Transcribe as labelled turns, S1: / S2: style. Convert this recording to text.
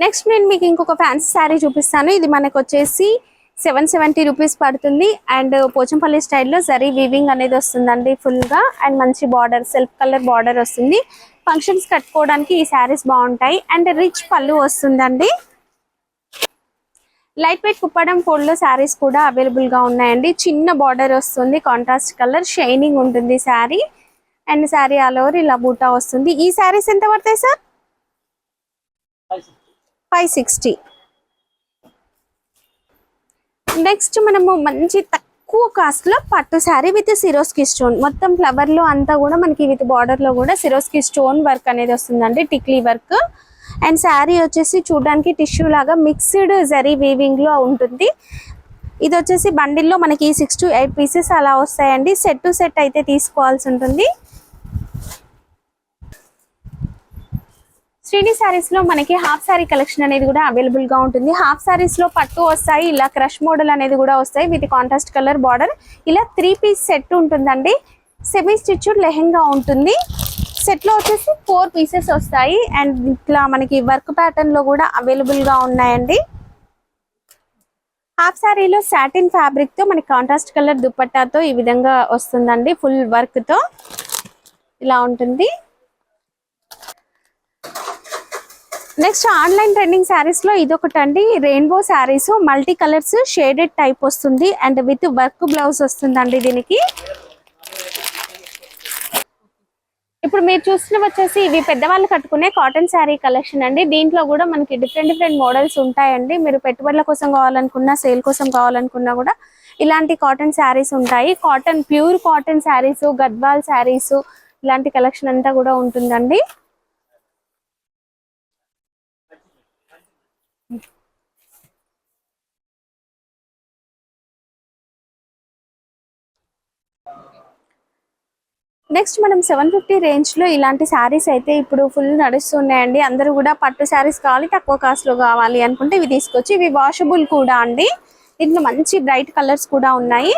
S1: Next నేను మీకు ఇంకొక ఫ్యాన్సీ శారీ చూపిస్తాను. ఇది మనకు వచ్చేసి 770 రూపీస్ పడుతుంది. అండ్ పోచంపల్లి స్టైల్లో జరీ వీవింగ్ అనేది వస్తుందండి ఫుల్ గా. అండ్ మంచి బార్డర్, సెల్ఫ్ కలర్ బార్డర్ వస్తుంది. ఫంక్షన్స్ కట్టుకోవడానికి ఈ శారీస్ బాగుంటాయి. అండ్ రిచ్ పళ్ళు వస్తుందండి. లైట్ వెయిట్ కుప్పడం ఫోల్డ్ లో శారీస్ కూడా అవైలబుల్ గా ఉన్నాయండి. చిన్న బార్డర్ వస్తుంది, కాంట్రాస్ట్ కలర్, షైనింగ్ ఉంటుంది sari. And sari all over ఇలా బూటా వస్తుంది. ఈ శారీస్ ఎంత పడతాయి సార్? 560. నెక్స్ట్ మనము మంచి తక్కువ కాస్ట్ లో పట్టు శారీ విత్ సిరోస్కి స్టోన్, మొత్తం ఫ్లవర్ లో అంతా కూడా మనకి విత్ బార్డర్ లో కూడా సిరోస్కి స్టోన్ వర్క్ అనేది వస్తుందండి, టిక్లీ వర్క్. అండ్ శారీ వచ్చేసి చూడడానికి టిష్యూ లాగా మిక్స్డ్ జరీ వీవింగ్ లో ఉంటుంది. ఇది వచ్చేసి బండిల్లో మనకి 6 to 8 పీసెస్ అలా వస్తాయండి. సెట్ టు సెట్ అయితే తీసుకోవాల్సి ఉంటుంది. శ్రీని శారీస్ లో మనకి హాఫ్ శారీ కలెక్షన్ అనేది కూడా అవైలబుల్ గా ఉంటుంది. హాఫ్ శారీస్ లో పట్టు వస్తాయి, ఇలా క్రష్ మోడల్ అనేది కూడా వస్తాయి విత్ కాంట్రాస్ట్ కలర్ బార్డర్. ఇలా 3 పీస్ సెట్ ఉంటుందండి. సెమీ స్టిచ్డ్ లెహెంగా ఉంటుంది. సెట్ లో వచ్చేసి 4 పీసెస్ వస్తాయి. అండ్ ఇట్లా మనకి వర్క్ ప్యాటర్న్ లో కూడా అవైలబుల్ గా ఉన్నాయండి. హాఫ్ శారీలో సాటిన్ ఫ్యాబ్రిక్ తో మనకి కాంట్రాస్ట్ కలర్ దుపట్టాతో ఈ విధంగా వస్తుందండి. ఫుల్ వర్క్ తో ఇలా ఉంటుంది. నెక్స్ట్ ఆన్లైన్ ట్రెండింగ్ శారీస్ లో ఇదొకటి అండి, rainbow saris, multi colours shaded type వస్తుంది. అండ్ విత్ వర్క్ బ్లౌజ్ వస్తుందండి దీనికి. ఇప్పుడు మీరు చూసిన వచ్చేసి ఇవి పెద్దవాళ్ళు కట్టుకునే కాటన్ శారీ కలెక్షన్ అండి. దీంట్లో కూడా మనకి డిఫరెంట్ మోడల్స్ ఉంటాయండి. మీరు పెట్టుబడుల కోసం కావాలనుకున్నా, సేల్ కోసం కావాలనుకున్నా కూడా ఇలాంటి కాటన్ శారీస్ ఉంటాయి. Cotton, pure cotton saris, Gadwal saris, ఇలాంటి కలెక్షన్ అంతా కూడా ఉంటుందండి. నెక్స్ట్ మనం 750 రేంజ్ లో ఇలాంటి శారీస్ అయితే ఇప్పుడు ఫుల్ నడుస్తున్నాయండి. అందరూ కూడా పట్టు శారీస్ కావాలి, తక్కువ కాస్ట్ లో కావాలి అనుకుంటే ఇవి తీసుకొచ్చి, ఇవి వాషబుల్ కూడా అండి. దీంట్లో మంచి బ్రైట్ కలర్స్ కూడా ఉన్నాయి.